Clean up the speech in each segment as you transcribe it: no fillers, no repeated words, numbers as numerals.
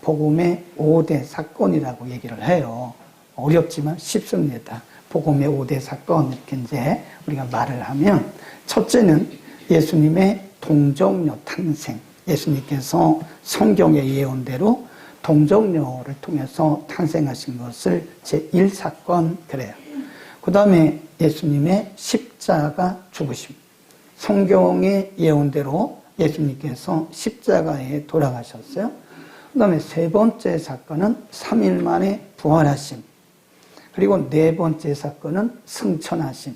복음의 5대 사건이라고 얘기를 해요. 어렵지만 쉽습니다. 복음의 5대 사건 이렇게 이제 우리가 말을 하면, 첫째는 예수님의 동정녀 탄생. 예수님께서 성경의 예언대로 동정녀를 통해서 탄생하신 것을 제1사건 그래요. 그 다음에 예수님의 십자가 죽으심. 성경의 예언대로 예수님께서 십자가에 돌아가셨어요. 그 다음에 세 번째 사건은 3일 만에 부활하심. 그리고 네 번째 사건은 승천하심.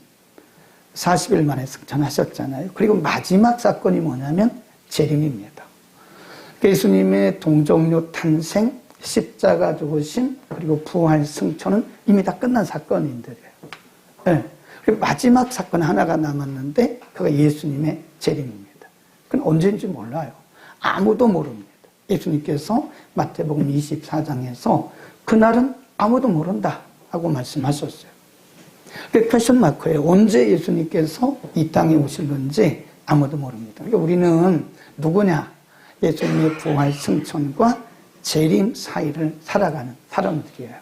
40일 만에 승천하셨잖아요. 그리고 마지막 사건이 뭐냐면 재림입니다. 예수님의 동정녀 탄생, 십자가 죽으심, 그리고 부활 승천은 이미 다 끝난 사건인들이에요. 네. 그리고 마지막 사건 하나가 남았는데 그가 예수님의 재림입니다. 그건 언제인지 몰라요. 아무도 모릅니다. 예수님께서 마태복음 24장에서 그날은 아무도 모른다 하고 말씀하셨어요. 그게 퀘스천 마크예요. 언제 예수님께서 이 땅에 오실는지 아무도 모릅니다. 그러니까 우리는 누구냐? 예수님의 부활 승천과 재림 사이를 살아가는 사람들이에요.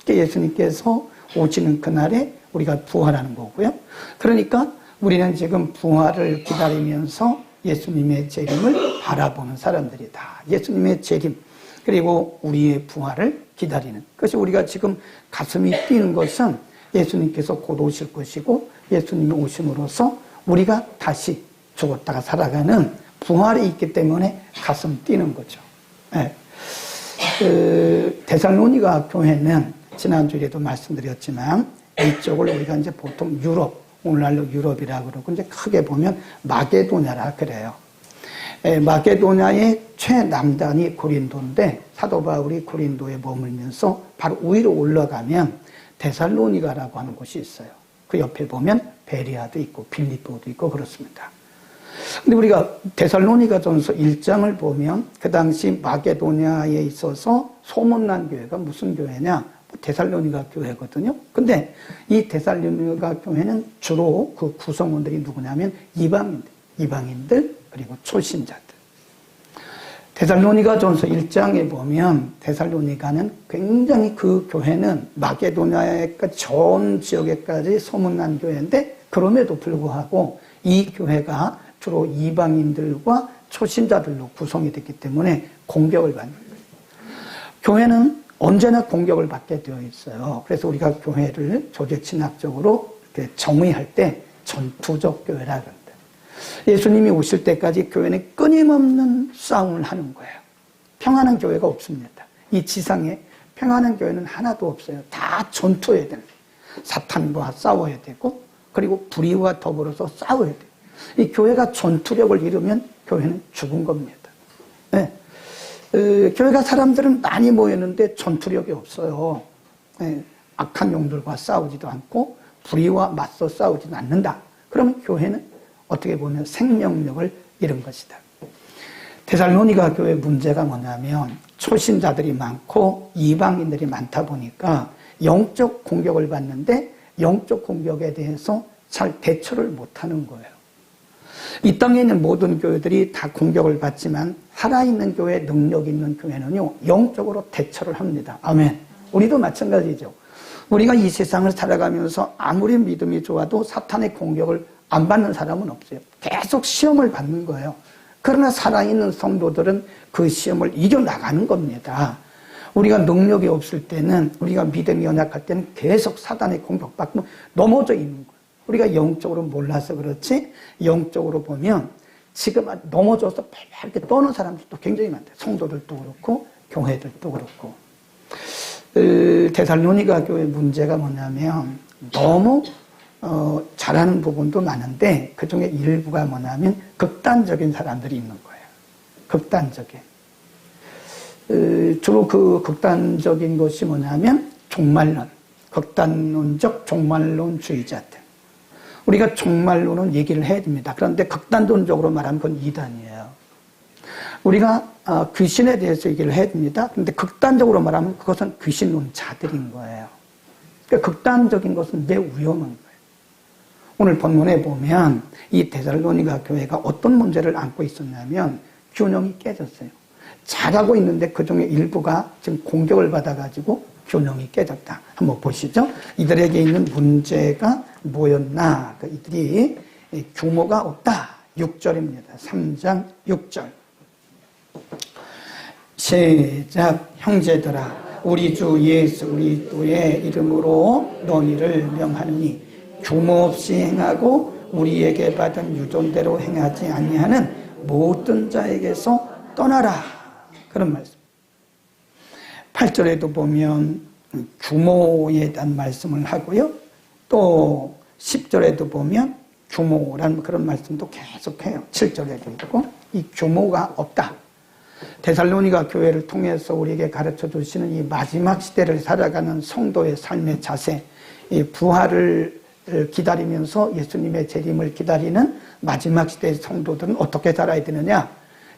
그러니까 예수님께서 오시는 그날에 우리가 부활하는 거고요. 그러니까 우리는 지금 부활을 기다리면서 예수님의 재림을 바라보는 사람들이다. 예수님의 재림, 그리고 우리의 부활을 기다리는 그것이 우리가 지금 가슴이 뛰는 것은 예수님께서 곧 오실 것이고 예수님이 오심으로써 우리가 다시 죽었다가 살아가는 부활이 있기 때문에 가슴 뛰는 거죠. 네. 데살로니가 교회는 지난주에도 말씀드렸지만 이쪽을 우리가 이제 보통 유럽, 오늘날로 유럽이라고 그러고 이제 크게 보면 마게도냐라 그래요. 마게도냐의 최남단이 고린도인데 사도 바울이 고린도에 머물면서 바로 위로 올라가면 데살로니가라고 하는 곳이 있어요. 그 옆에 보면 베리아도 있고 빌립보도 있고 그렇습니다. 근데 우리가 데살로니가전서 1장을 보면 그 당시 마게도냐에 있어서 소문난 교회가 무슨 교회냐? 데살로니가 교회거든요. 근데 이 데살로니가 교회는 주로 그 구성원들이 누구냐면 이방인들 그리고 초신자들. 데살로니가전서 1장에 보면 데살로니가는 굉장히 그 교회는 마게도냐의 전 지역에까지 소문난 교회인데 그럼에도 불구하고 이 교회가 주로 이방인들과 초신자들로 구성이 됐기 때문에 공격을 받는 거예요. 교회는 언제나 공격을 받게 되어 있어요. 그래서 우리가 교회를 조직신학적으로 정의할 때 전투적 교회라 그런다. 예수님이 오실 때까지 교회는 끊임없는 싸움을 하는 거예요. 평안한 교회가 없습니다. 이 지상에 평안한 교회는 하나도 없어요. 다 전투해야 됩니다. 사탄과 싸워야 되고 그리고 불의와 더불어서 싸워야 돼요. 이 교회가 전투력을 잃으면 교회는 죽은 겁니다. 네. 교회가 사람들은 많이 모였는데 전투력이 없어요. 네. 악한 영들과 싸우지도 않고 불의와 맞서 싸우지도 않는다. 그러면 교회는 어떻게 보면 생명력을 잃은 것이다. 데살로니가 교회 문제가 뭐냐면 초신자들이 많고 이방인들이 많다 보니까 영적 공격을 받는데 영적 공격에 대해서 잘 대처를 못하는 거예요. 이 땅에 있는 모든 교회들이 다 공격을 받지만 살아있는 교회, 능력 있는 교회는요 영적으로 대처를 합니다. 아멘. 우리도 마찬가지죠. 우리가 이 세상을 살아가면서 아무리 믿음이 좋아도 사탄의 공격을 안 받는 사람은 없어요. 계속 시험을 받는 거예요. 그러나 살아있는 성도들은 그 시험을 이겨나가는 겁니다. 우리가 능력이 없을 때는, 우리가 믿음이 연약할 때는 계속 사단의 공격받고 넘어져 있는 거예요. 우리가 영적으로 몰라서 그렇지, 영적으로 보면 지금 넘어져서 이렇게 떠는 사람들도 굉장히 많대요. 성도들도 그렇고 교회들도 그렇고. 데살로니가 교회 문제가 뭐냐면 너무 잘하는 부분도 많은데 그 중에 일부가 뭐냐면 극단적인 사람들이 있는 거예요. 극단적인. 주로 그 극단적인 것이 뭐냐면 종말론, 극단론적 종말론주의자들. 우리가 종말론은 얘기를 해야 됩니다. 그런데 극단론적으로 말하면 그건 이단이에요. 우리가 귀신에 대해서 얘기를 해야 됩니다. 그런데 극단적으로 말하면 그것은 귀신론자들인 거예요. 그러니까 극단적인 것은 매우 위험한 거예요. 오늘 본문에 보면 이 데살로니가 교회가 어떤 문제를 안고 있었냐면 균형이 깨졌어요. 잘하고 있는데 그중에 일부가 지금 공격을 받아가지고 균형이 깨졌다. 한번 보시죠. 이들에게 있는 문제가 뭐였나? 이들이 규모가 없다. 6절입니다. 3장 6절. 시작. 형제들아, 우리 주 예수 그리스도의 이름으로 너희를 명하노니 규모 없이 행하고 우리에게 받은 유전대로 행하지 아니하는 모든 자에게서 떠나라. 그런 말씀. 8절에도 보면 규모에 대한 말씀을 하고요. 또 10절에도 보면 규모라는 그런 말씀도 계속해요. 7절에도 있고 이 규모가 없다. 데살로니가 교회를 통해서 우리에게 가르쳐 주시는 이 마지막 시대를 살아가는 성도의 삶의 자세, 이 부활을 기다리면서 예수님의 재림을 기다리는 마지막 시대의 성도들은 어떻게 살아야 되느냐?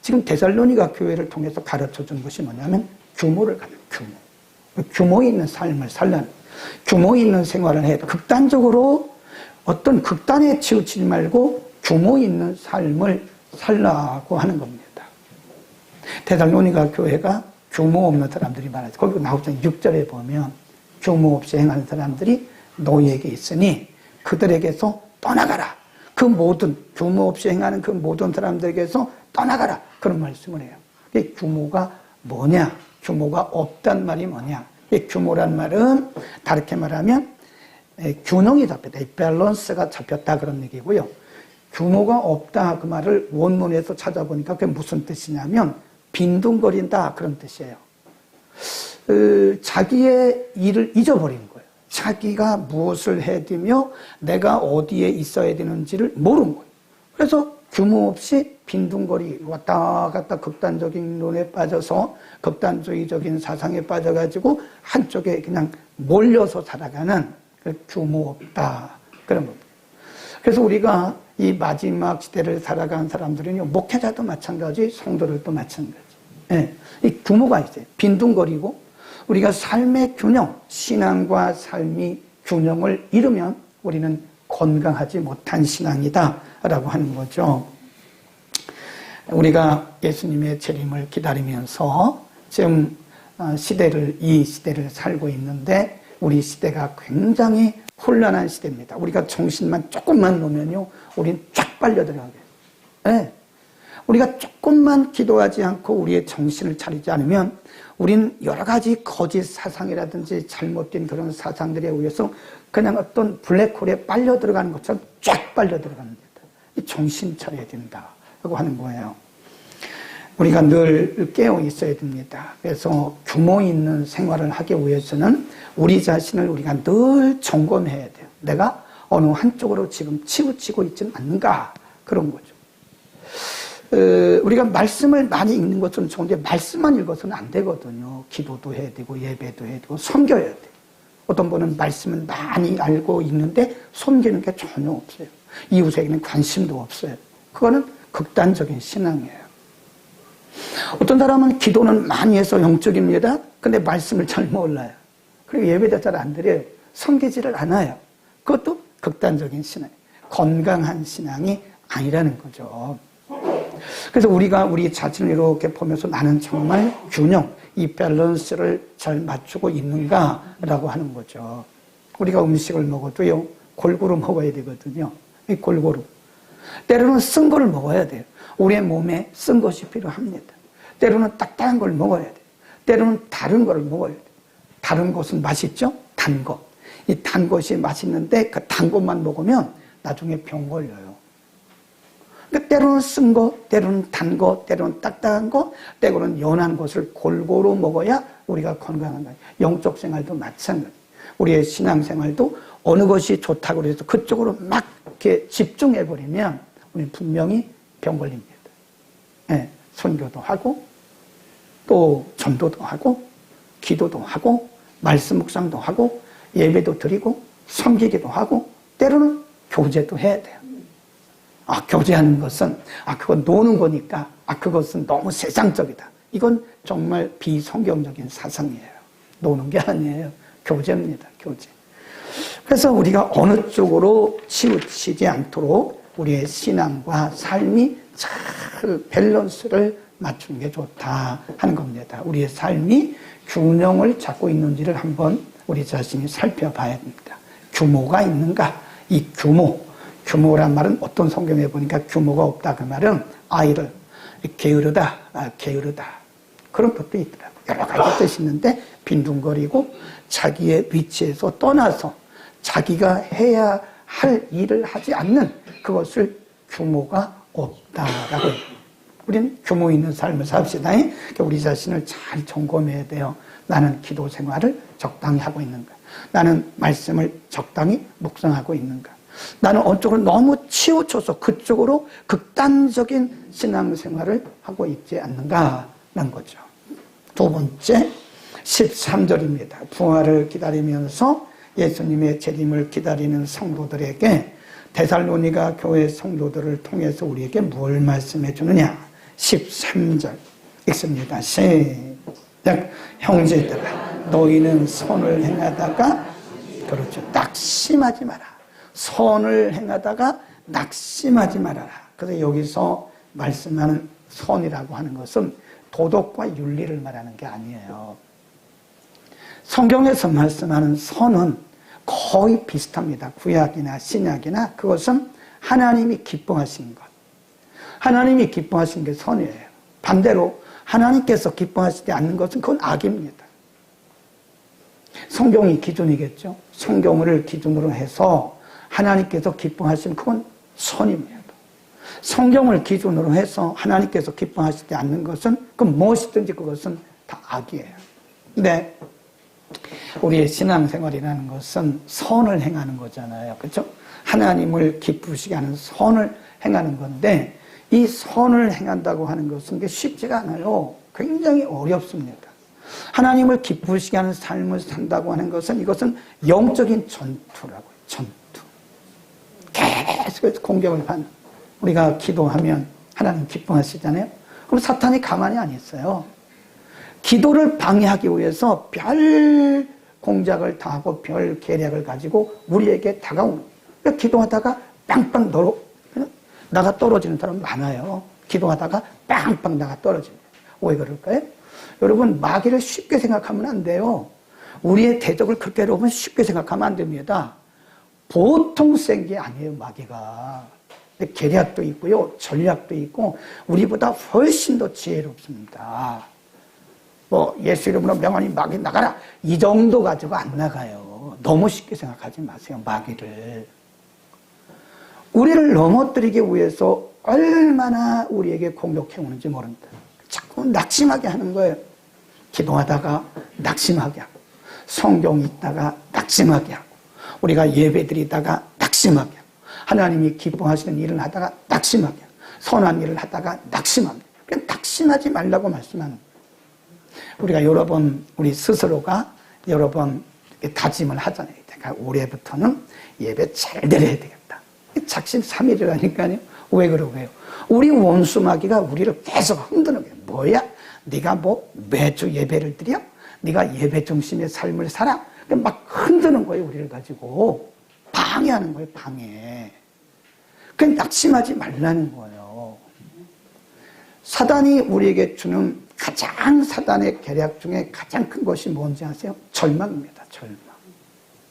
지금 데살로니가 교회를 통해서 가르쳐 준 것이 뭐냐면 규모를 갖는 규모 있는 삶을 살라는, 규모 있는 생활을 해. 극단적으로 어떤 극단에 치우치지 말고 규모 있는 삶을 살라고 하는 겁니다. 데살로니가 교회가 규모 없는 사람들이 많아서 거기 나오잖아요. 6절에 보면 규모 없이 행하는 사람들이 너희에게 있으니 그들에게서 떠나가라. 그 모든 규모 없이 행하는 그 모든 사람들에게서 떠나가라. 그런 말씀을 해요. 규모가 뭐냐? 규모가 없단 말이 뭐냐? 규모란 말은 다르게 말하면 균형이 잡혔다. 밸런스가 잡혔다 그런 얘기고요. 규모가 없다 그 말을 원문에서 찾아보니까 그게 무슨 뜻이냐면 빈둥거린다 그런 뜻이에요. 자기의 일을 잊어버린 거예요. 자기가 무엇을 해야되며 내가 어디에 있어야 되는지를 모르는 거예요. 그래서 규모 없이 빈둥거리 왔다 갔다 극단적인 논에 빠져서 극단주의적인 사상에 빠져가지고 한쪽에 그냥 몰려서 살아가는 규모 없다 그런 겁니다. 그래서 우리가 이 마지막 시대를 살아가는 사람들은요, 목회자도 마찬가지, 성도들도 마찬가지. 예, 이 규모가 있어요. 빈둥거리고 우리가 삶의 균형, 신앙과 삶이 균형을 잃으면 우리는 건강하지 못한 신앙이다라고 하는 거죠. 우리가 예수님의 재림을 기다리면서 지금 이 시대를 살고 있는데 우리 시대가 굉장히 혼란한 시대입니다. 우리가 정신만 조금만 놓으면요, 우린 쫙 빨려 들어가게. 네. 우리가 조금만 기도하지 않고 우리의 정신을 차리지 않으면 우린 여러 가지 거짓 사상이라든지 잘못된 그런 사상들에 의해서 그냥 어떤 블랙홀에 빨려 들어가는 것처럼 쫙 빨려 들어가는 데다. 정신 차려야 된다고 하는 거예요. 우리가 늘 깨어 있어야 됩니다. 그래서 규모 있는 생활을 하기 위해서는 우리 자신을 우리가 늘 점검해야 돼요. 내가 어느 한쪽으로 지금 치우치고 있지는 않는가 그런 거죠. 우리가 말씀을 많이 읽는 것은 좋은데 말씀만 읽어서는 안 되거든요. 기도도 해야 되고 예배도 해야 되고 섬겨야 돼요. 어떤 분은 말씀은 많이 알고 있는데 섬기는 게 전혀 없어요. 이웃에게는 관심도 없어요. 그거는 극단적인 신앙이에요. 어떤 사람은 기도는 많이 해서 영적입니다. 근데 말씀을 잘 몰라요. 그리고 예배도 잘 안 드려요. 섬기지를 않아요. 그것도 극단적인 신앙, 건강한 신앙이 아니라는 거죠. 그래서 우리가 우리 자신을 이렇게 보면서 나는 정말 균형, 이 밸런스를 잘 맞추고 있는가라고 하는 거죠. 우리가 음식을 먹어도요, 골고루 먹어야 되거든요. 이 골고루. 때로는 쓴 거를 먹어야 돼요. 우리의 몸에 쓴 것이 필요합니다. 때로는 딱딱한 걸 먹어야 돼요. 때로는 다른 걸 먹어야 돼요. 다른 것은 맛있죠? 단 것. 이 단 것이 맛있는데 그 단 것만 먹으면 나중에 병 걸려요. 그러니까 때로는 쓴 거, 때로는 단 거, 때로는 딱딱한 거, 때로는 연한 것을 골고루 먹어야 우리가 건강한 거예요. 영적 생활도 마찬가지. 우리의 신앙생활도 어느 것이 좋다고 해서 그쪽으로 막 이렇게 집중해버리면 우리는 분명히 병 걸립니다. 네, 선교도 하고 또 전도도 하고 기도도 하고 말씀 묵상도 하고 예배도 드리고 섬기기도 하고 때로는 교제도 해야 돼요. 교제하는 것은 그건 노는 거니까 그것은 너무 세상적이다. 이건 정말 비성경적인 사상이에요. 노는 게 아니에요. 교제입니다. 교제. 그래서 우리가 어느 쪽으로 치우치지 않도록 우리의 신앙과 삶이 잘 밸런스를 맞추는 게 좋다 하는 겁니다. 우리의 삶이 균형을 잡고 있는지를 한번 우리 자신이 살펴봐야 됩니다. 규모가 있는가? 이 규모란 말은 어떤 성경에 보니까 규모가 없다 그 말은 아이를 게으르다, 게으르다 그런 것도 있더라고요. 여러 가지 뜻이 있는데 빈둥거리고 자기의 위치에서 떠나서 자기가 해야 할 일을 하지 않는 그것을 규모가 없다라고 해요. 우리는 규모 있는 삶을 삽시다. 우리 자신을 잘 점검해야 돼요. 나는 기도 생활을 적당히 하고 있는가? 나는 말씀을 적당히 묵상하고 있는가? 나는 어느 쪽으로 너무 치우쳐서 그쪽으로 극단적인 신앙생활을 하고 있지 않는가라는 거죠. 두 번째 13절입니다. 부활을 기다리면서 예수님의 재림을 기다리는 성도들에게 데살로니가 교회 성도들을 통해서 우리에게 뭘 말씀해 주느냐? 13절 읽습니다. 시작. 형제들아 너희는 선을 행하다가 그렇죠. 낙심하지 마라. 선을 행하다가 낙심하지 말아라. 그래서 여기서 말씀하는 선이라고 하는 것은 도덕과 윤리를 말하는 게 아니에요. 성경에서 말씀하는 선은 거의 비슷합니다. 구약이나 신약이나 그것은 하나님이 기뻐하신 것. 하나님이 기뻐하신 게 선이에요. 반대로 하나님께서 기뻐하시지 않는 것은 그건 악입니다. 성경이 기준이겠죠. 성경을 기준으로 해서 하나님께서 기뻐하시는 그건 선입니다. 성경을 기준으로 해서 하나님께서 기뻐하시지 않는 것은 그 무엇이든지 그것은 다 악이에요. 근데 우리의 신앙생활이라는 것은 선을 행하는 거잖아요. 그렇죠? 하나님을 기쁘시게 하는 선을 행하는 건데 이 선을 행한다고 하는 것은 쉽지가 않아요. 굉장히 어렵습니다. 하나님을 기쁘시게 하는 삶을 산다고 하는 것은 이것은 영적인 전투라고요. 전투. 계속해서 공격을 받는. 우리가 기도하면 하나님 기뻐하시잖아요. 그럼 사탄이 가만히 안 있어요. 기도를 방해하기 위해서 별 공작을 다 하고 별 계략을 가지고 우리에게 다가오는 거예요. 기도하다가 빵빵 나가 떨어지는 사람 많아요. 기도하다가 빵빵 나가 떨어지는 거예요. 왜 그럴까요? 여러분 마귀를 쉽게 생각하면 안 돼요. 우리의 대적을 그렇게 여러분 쉽게 생각하면 안 됩니다. 보통 센 게 아니에요. 마귀가. 계략도 있고요. 전략도 있고 우리보다 훨씬 더 지혜롭습니다. 예수 이름으로 명하니 마귀 나가라 이 정도 가지고 안 나가요. 너무 쉽게 생각하지 마세요. 마귀를. 우리를 넘어뜨리기 위해서 얼마나 우리에게 공격해 오는지 모른다. 자꾸 낙심하게 하는 거예요. 기도하다가 낙심하게 하고 성경 읽다가 낙심하게 하고 우리가 예배 드리다가 낙심하게 하고 하나님이 기뻐하시는 일을 하다가 낙심하게 하고 선한 일을 하다가 낙심하게 하고 그냥 낙심하지 말라고 말씀하는 거예요. 우리가 여러 번 우리 스스로가 여러 번 다짐을 하잖아요. 내가 올해부터는 예배 잘 드려야 되겠다. 작심삼일이라니까요. 왜 그러고요? 우리 원수 마귀가 우리를 계속 흔드는 거예요. 뭐야? 네가 매주 예배를 드려? 네가 예배 중심의 삶을 살아? 막 흔드는 거예요. 우리를 가지고 방해하는 거예요. 방해. 그냥 낙심하지 말라는 거예요. 사단이 우리에게 주는 가장 사단의 계략 중에 가장 큰 것이 뭔지 아세요? 절망입니다. 절망.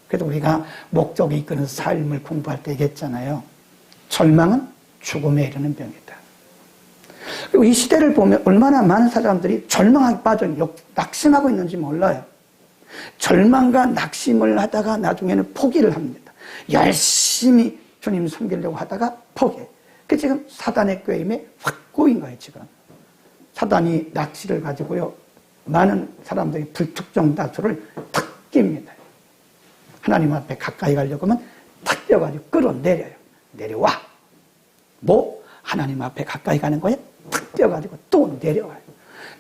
그래서 우리가 목적이 이끄는 삶을 공부할 때 얘기했잖아요. 절망은 죽음에 이르는 병이다. 그리고 이 시대를 보면 얼마나 많은 사람들이 절망에 빠져 낙심하고 있는지 몰라요. 절망과 낙심을 하다가 나중에는 포기를 합니다. 열심히 주님 섬기려고 하다가 포기해. 그 지금 사단의 꾀임에 확 꼬인 거예요. 지금. 사단이 낚시를 가지고요. 많은 사람들이 불특정 다수를 탁 낍니다. 하나님 앞에 가까이 가려고 하면 탁 껴가지고 끌어내려요. 내려와. 하나님 앞에 가까이 가는 거예요? 탁 껴가지고 또 내려와요.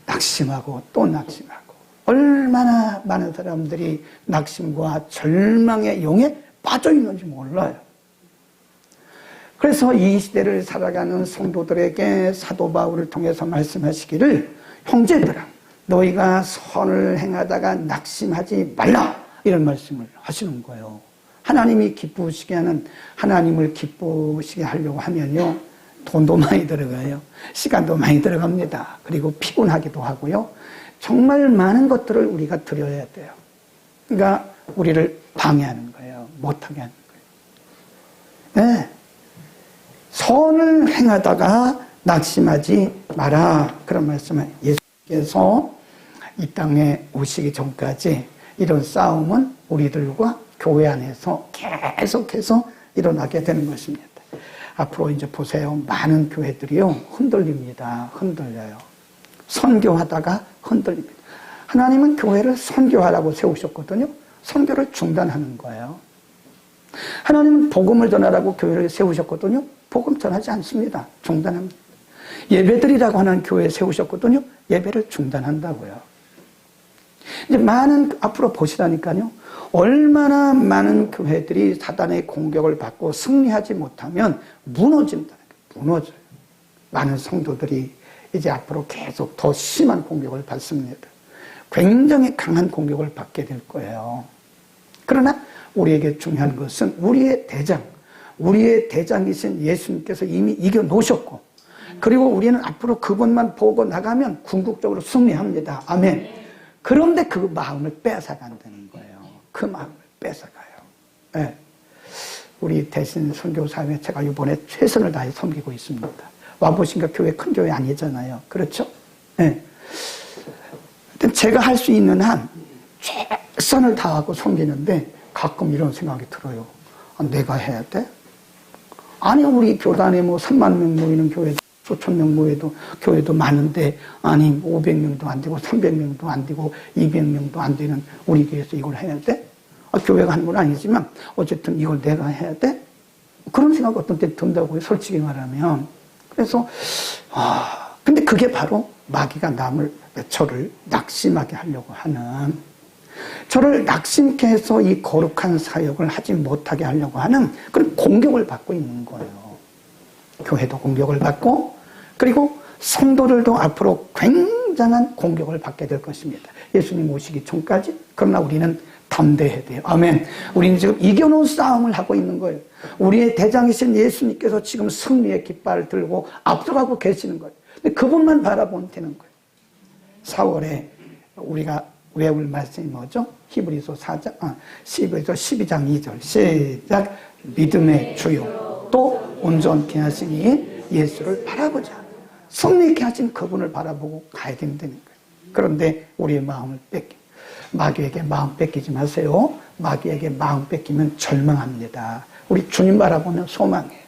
낙심하고 또 낙심하고. 얼마나 많은 사람들이 낙심과 절망의 용에 빠져 있는지 몰라요. 그래서 이 시대를 살아가는 성도들에게 사도 바울을 통해서 말씀하시기를 형제들아 너희가 선을 행하다가 낙심하지 말라 이런 말씀을 하시는 거예요. 하나님이 기쁘시게 하는 하나님을 기쁘시게 하려고 하면요 돈도 많이 들어가요. 시간도 많이 들어갑니다. 그리고 피곤하기도 하고요. 정말 많은 것들을 우리가 드려야 돼요. 그러니까 우리를 방해하는 거예요. 못하게 하는 거예요. 네. 선을 행하다가 낙심하지 마라. 그런 말씀을 예수께서 이 땅에 오시기 전까지 이런 싸움은 우리들과 교회 안에서 계속해서 일어나게 되는 것입니다. 앞으로 이제 보세요. 많은 교회들이요. 흔들립니다. 흔들려요. 선교하다가 흔들립니다. 하나님은 교회를 선교하라고 세우셨거든요. 선교를 중단하는 거예요. 하나님은 복음을 전하라고 교회를 세우셨거든요. 복음 전하지 않습니다. 중단합니다. 예배드리라고 하는 교회 세우셨거든요. 예배를 중단한다고요. 이제 많은 앞으로 보시라니까요. 얼마나 많은 교회들이 사단의 공격을 받고 승리하지 못하면 무너진다는 거예요. 무너져요. 많은 성도들이 이제 앞으로 계속 더 심한 공격을 받습니다. 굉장히 강한 공격을 받게 될 거예요. 그러나 우리에게 중요한 것은 우리의 대장이신 예수님께서 이미 이겨놓으셨고, 그리고 우리는 앞으로 그분만 보고 나가면 궁극적으로 승리합니다. 아멘. 그런데 그 마음을 뺏어간다는 거예요. 그 마음을 뺏어가요. 네. 우리 대신 선교사회 제가 이번에 최선을 다해 섬기고 있습니다. 와보신가 교회 큰 교회 아니잖아요. 그렇죠? 네. 제가 할 수 있는 한 최선을 다하고 섬기는데 가끔 이런 생각이 들어요. 내가 해야 돼? 아니 우리 교단에 뭐 3만 명 모이는 교회도 수천 명 모여도 교회도 많은데 아니 500명도 안 되고 300명도 안 되고 200명도 안 되는 우리 교회에서 이걸 해야 돼? 교회가 하는 건 아니지만 어쨌든 이걸 내가 해야 돼? 그런 생각 어떤 때 든다고요. 솔직히 말하면. 그래서 근데 그게 바로 마귀가 저를 낙심하게 하려고 하는, 저를 낙심케 해서 이 거룩한 사역을 하지 못하게 하려고 하는 그런 공격을 받고 있는 거예요. 교회도 공격을 받고, 그리고 성도들도 앞으로 굉장한 공격을 받게 될 것입니다. 예수님 오시기 전까지. 그러나 우리는 담대해야 돼요. 아멘. 우리는 지금 이겨놓은 싸움을 하고 있는 거예요. 우리의 대장이신 예수님께서 지금 승리의 깃발을 들고 앞서가고 계시는 거예요. 근데 그분만 바라보면 되는 거예요. 4월에 우리가 외울 말씀이 뭐죠? 히브리서 12장 2절 시작. 믿음의 주요 또 온전케 하시니 예수를 바라보자. 승리케 하신 그분을 바라보고 가야 된다는 거예요. 그런데 우리의 마음을 마귀에게 마음 뺏기지 마세요. 마귀에게 마음 뺏기면 절망합니다. 우리 주님 바라보면 소망해요.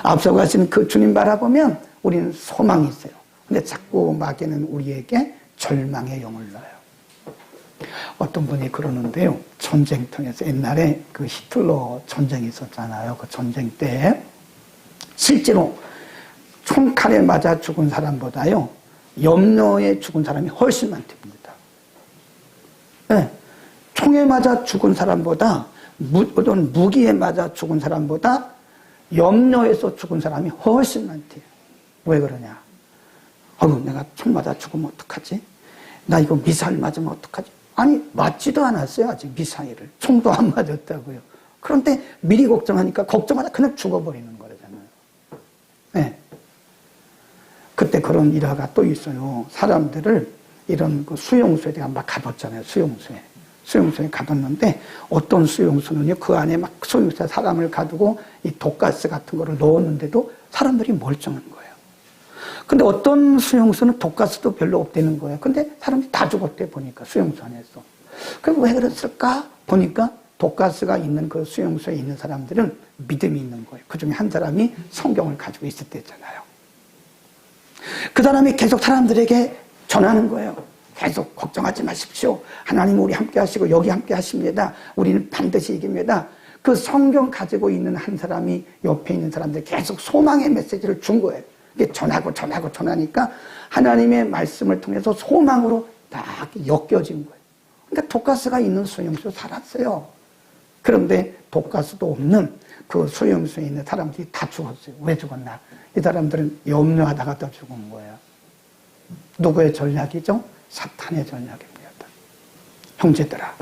앞서가시는 그 주님 바라보면 우리는 소망이 있어요. 근데 자꾸 마귀는 우리에게 절망의 영을 넣어요. 어떤 분이 그러는데요. 전쟁터에서 옛날에 그 히틀러 전쟁이 있었잖아요. 그 전쟁 때 실제로 총칼에 맞아 죽은 사람보다요. 염려에 죽은 사람이 훨씬 많답니다. 네. 총에 맞아 죽은 사람보다 어떤 무기에 맞아 죽은 사람보다 염려에서 죽은 사람이 훨씬 많대요. 왜 그러냐? 내가 총 맞아 죽으면 어떡하지? 나 이거 미사일 맞으면 어떡하지? 아니 맞지도 않았어요. 아직 미사일을. 총도 안 맞았다고요. 그런데 미리 걱정하니까 걱정하다 그냥 죽어버리는 거잖아요. 네. 그때 그런 일화가 또 있어요. 사람들을 이런 그 수용소에 내가 막 가뒀잖아요. 수용소에 가뒀는데 어떤 수용소는요. 그 안에 막 수용소에 사람을 가두고 이 독가스 같은 거를 넣었는데도 사람들이 멀쩡한 거예요. 근데 어떤 수용소는 독가스도 별로 없다는 거예요. 근데 사람들이 다 죽었대 보니까 수용소 안에서. 그럼 왜 그랬을까? 보니까 독가스가 있는 그 수용소에 있는 사람들은 믿음이 있는 거예요. 그 중에 한 사람이 성경을 가지고 있었대잖아요. 그 사람이 계속 사람들에게 전하는 거예요. 계속 걱정하지 마십시오. 하나님 우리 함께 하시고 여기 함께 하십니다. 우리는 반드시 이깁니다. 그 성경 가지고 있는 한 사람이 옆에 있는 사람들 계속 소망의 메시지를 준 거예요. 이게 전하니까 하나님의 말씀을 통해서 소망으로 딱 엮여진 거예요. 그러니까 독가스가 있는 수용소 살았어요. 그런데 독가스도 없는 그 수용소에 있는 사람들이 다 죽었어요. 왜 죽었나? 이 사람들은 염려하다가 또 죽은 거예요. 누구의 전략이죠? 사탄의 전략입니다. 형제들아,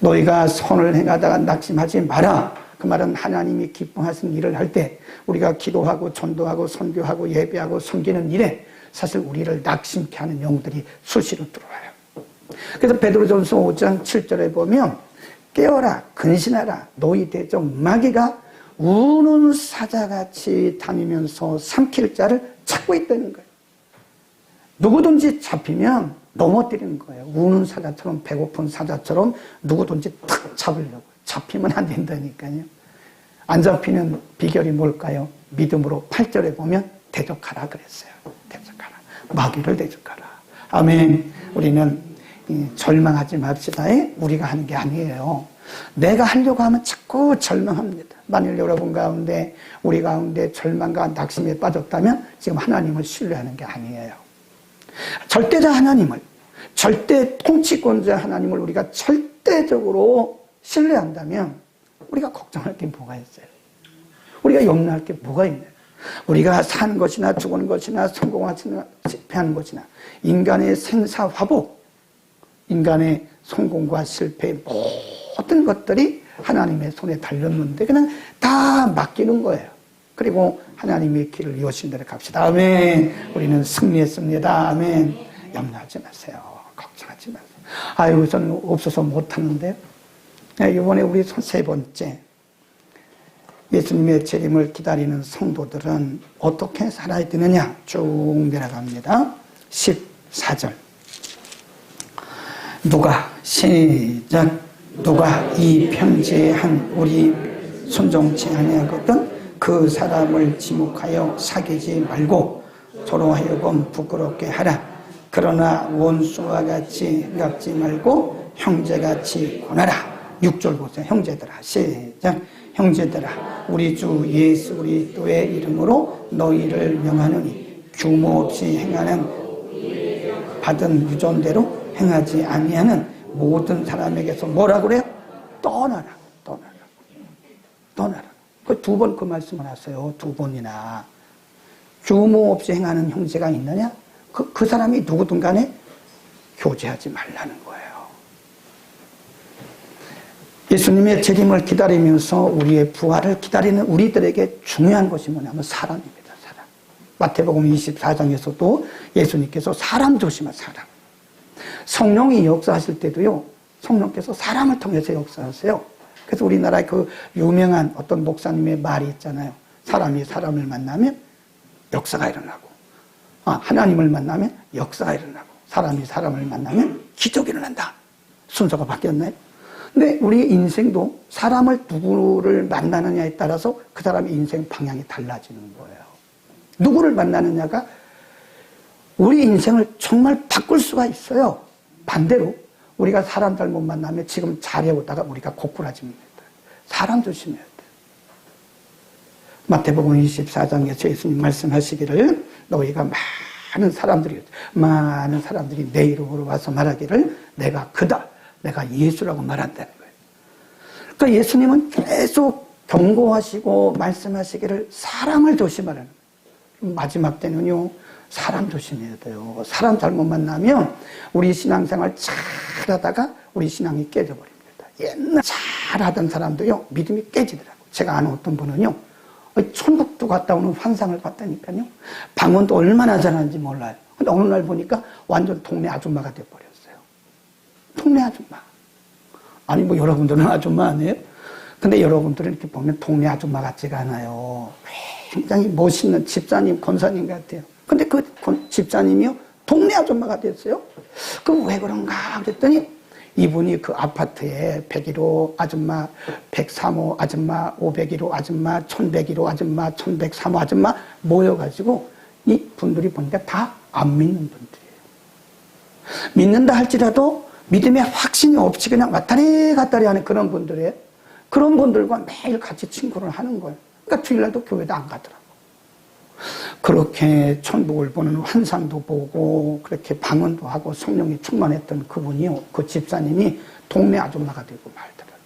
너희가 선을 행하다가 낙심하지 마라. 그 말은 하나님이 기뻐하시는 일을 할 때 우리가 기도하고 전도하고 선교하고 예배하고 섬기는 일에 사실 우리를 낙심케 하는 영들이 수시로 들어와요. 그래서 베드로전서 5장 7절에 보면 깨어라 근신하라 너희 대적 마귀가 우는 사자같이 다니면서 삼킬 자를 찾고 있다는 거예요. 누구든지 잡히면 넘어뜨리는 거예요. 우는 사자처럼 배고픈 사자처럼 누구든지 탁 잡으려고. 잡히면 안 된다니까요. 안 잡히는 비결이 뭘까요? 믿음으로 8절에 보면 대적하라 그랬어요. 대적하라. 마귀를 대적하라. 아멘. 우리는 절망하지 맙시다. 우리가 하는 게 아니에요. 내가 하려고 하면 자꾸 절망합니다. 만일 여러분 가운데 우리 가운데 절망과 낙심에 빠졌다면 지금 하나님을 신뢰하는 게 아니에요. 절대자 하나님을, 절대 통치권자 하나님을 우리가 절대적으로 신뢰한다면 우리가 걱정할 게 뭐가 있어요? 우리가 염려할 게 뭐가 있나요? 우리가 사는 것이나 죽는 것이나 성공하거나 실패하는 것이나 인간의 생사화복, 인간의 성공과 실패의 모든 것들이 하나님의 손에 달렸는데 그냥 다 맡기는 거예요. 그리고 하나님의 길을 이어신 대로 갑시다. 아멘. 우리는 승리했습니다. 아멘. 염려하지 마세요. 걱정하지 마세요. 아이고 저는 없어서 못하는데요. 이번에 우리 세 번째 예수님의 재림을 기다리는 성도들은 어떻게 살아야 되느냐 쭉 내려갑니다. 14절 시작 누가 이 편지에 한 우리 순종치 아니하거든 그 사람을 지목하여 사귀지 말고 저로 하여금 부끄럽게 하라. 그러나 원수와 같이 갚지 말고 형제같이 권하라. 6절 보세요. 형제들아 시작 형제들아 우리 주 예수 그리스도의 이름으로 너희를 명하노니 규모 없이 행하는 받은 유전대로 행하지 아니하는 모든 사람에게서 뭐라 그래요? 떠나라. 그 두 번 그 말씀을 하세요. 두 번이나. 규모 없이 행하는 형제가 있느냐? 그 사람이 누구든 간에 교제하지 말라는 거예요. 예수님의 재림을 기다리면서 우리의 부활을 기다리는 우리들에게 중요한 것이 뭐냐면 사람입니다. 사람. 마태복음 24장에서도 예수님께서 사람 조심하 사람. 성령이 역사하실 때도요. 성령께서 사람을 통해서 역사하세요. 그래서 우리나라의 그 유명한 어떤 목사님의 말이 있잖아요. 사람이 사람을 만나면 역사가 일어나고 하나님을 만나면 역사가 일어나고 사람이 사람을 만나면 기적이 일어난다. 순서가 바뀌었나요? 근데 우리 인생도 사람을 누구를 만나느냐에 따라서 그 사람의 인생 방향이 달라지는 거예요. 누구를 만나느냐가 우리 인생을 정말 바꿀 수가 있어요. 반대로 우리가 사람 잘못 만나면 지금 잘해오다가 우리가 고꾸라집니다. 사람 조심해야 돼요. 마태복음 24장에서 예수님 말씀하시기를 너희가 많은 사람들이 내 이름으로 와서 말하기를 내가 그다. 내가 예수라고 말한다는 거예요. 그러니까 예수님은 계속 경고하시고 말씀하시기를 사람을 조심하라는 거예요. 마지막 때는요. 사람 조심해야 돼요. 사람 잘못 만나면 우리 신앙생활 잘하다가 우리 신앙이 깨져버립니다. 옛날 잘하던 사람도요. 믿음이 깨지더라고요. 제가 아는 어떤 분은요. 천국도 갔다 오는 환상을 봤다니까요. 방언도 얼마나 잘하는지 몰라요. 근데 어느 날 보니까 완전 동네 아줌마가 돼버렸어요. 동네 아줌마. 아니 뭐 여러분들은 아줌마 아니에요? 근데 여러분들은 이렇게 보면 동네 아줌마 같지가 않아요. 굉장히 멋있는 집사님, 권사님 같아요. 근데 그 집사님이요 동네 아줌마가 됐어요. 그럼 왜 그런가 그랬더니 이분이 그 아파트에 101호 아줌마, 103호 아줌마, 501호 아줌마, 1101호 아줌마, 1103호 아줌마 모여가지고 이 분들이 보니까 다 안 믿는 분들이에요. 믿는다 할지라도 믿음에 확신이 없이 그냥 왔다리 갔다리 하는 그런 분들이에요. 그런 분들과 매일 같이 친구를 하는 거예요. 그러니까 주일날도 교회도 안 가더라고. 그렇게 천국을 보는 환상도 보고 그렇게 방언도 하고 성령이 충만했던 그분이요. 그 집사님이 동네 아줌마가 되고 말더라고요.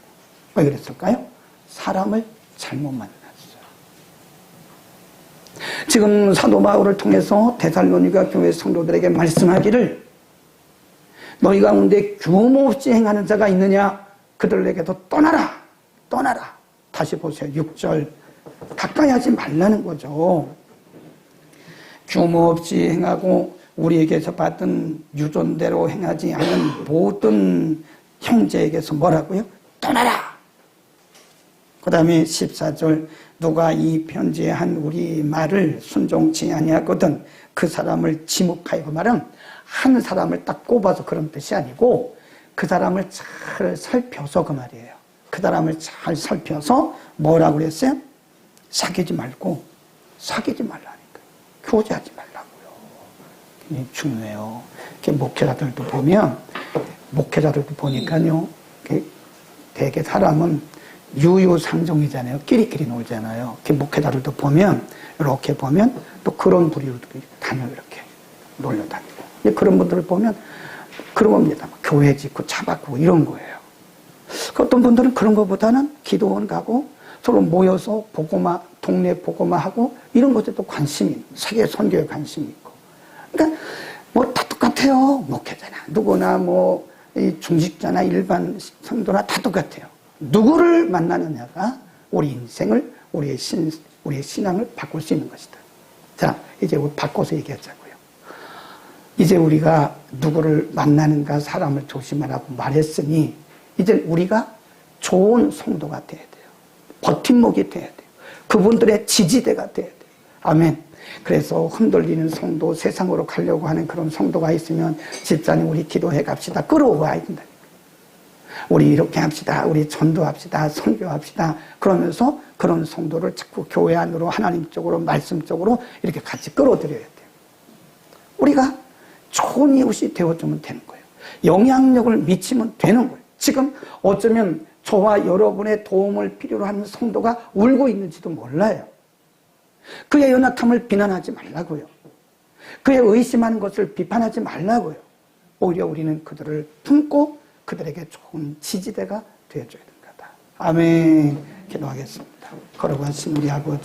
왜 그랬을까요? 사람을 잘못 만났어요. 지금 사도 바울을 통해서 데살로니가 교회 성도들에게 말씀하기를 너희 가운데 규모 없이 행하는 자가 있느냐? 그들에게도 떠나라. 떠나라. 다시 보세요. 6절. 가까이 하지 말라는 거죠. 규모 없이 행하고 우리에게서 받은 유전대로 행하지 않은 모든 형제에게서 뭐라고요? 떠나라. 그 다음에 14절. 누가 이 편지에 한 우리 말을 순종치 아니하거든 그 사람을 지목하여. 그 말은 한 사람을 딱 꼽아서 그런 뜻이 아니고 그 사람을 잘 살펴서 그 말이에요. 그 사람을 잘 살펴서 뭐라고 그랬어요? 사귀지 말고 사귀지 말라니까. 교제하지 말라고요. 굉장히 중요해요. 목회자들도 보니까요. 되게 사람은 유유상종이잖아요. 끼리끼리 놀잖아요. 목회자들도 보면 이렇게 보면 또 그런 부류로 다녀요. 이렇게 놀려 다니고. 그런 분들을 보면 그런 겁니다. 교회 짓고 차 바꾸고 이런 거예요. 어떤 분들은 그런 것보다는 기도원 가고 서로 모여서 보고마, 동네 보고마 하고 이런 것에 또 관심이 있고 세계 선교에 관심이 있고. 그러니까 뭐 다 똑같아요. 목회자나 누구나 뭐 중직자나 일반 성도나 다 똑같아요. 누구를 만나느냐가 우리 인생을 우리의 신앙을 바꿀 수 있는 것이다. 자, 이제 우리 바꿔서 얘기하자고요. 이제 우리가 누구를 만나는가 사람을 조심하라고 말했으니 이제 우리가 좋은 성도가 돼야 돼요. 버팀목이 돼야 돼요. 그분들의 지지대가 돼야 돼요. 아멘. 그래서 흔들리는 성도, 세상으로 가려고 하는 그런 성도가 있으면 집사님 우리 기도해 갑시다. 끌어와야 된다. 우리 이렇게 합시다. 우리 전도합시다. 선교합시다. 그러면서 그런 성도를 자꾸 교회 안으로 하나님 쪽으로 말씀 쪽으로 이렇게 같이 끌어들여야 돼요. 우리가 좋은 이웃이 되어주면 되는 거예요. 영향력을 미치면 되는 거예요. 지금 어쩌면 저와 여러분의 도움을 필요로 하는 성도가 울고 있는지도 몰라요. 그의 연약함을 비난하지 말라고요. 그의 의심하는 것을 비판하지 말라고요. 오히려 우리는 그들을 품고 그들에게 좋은 지지대가 되어줘야 된다. 아멘. 기도하겠습니다. 걸어가신 우리 아버지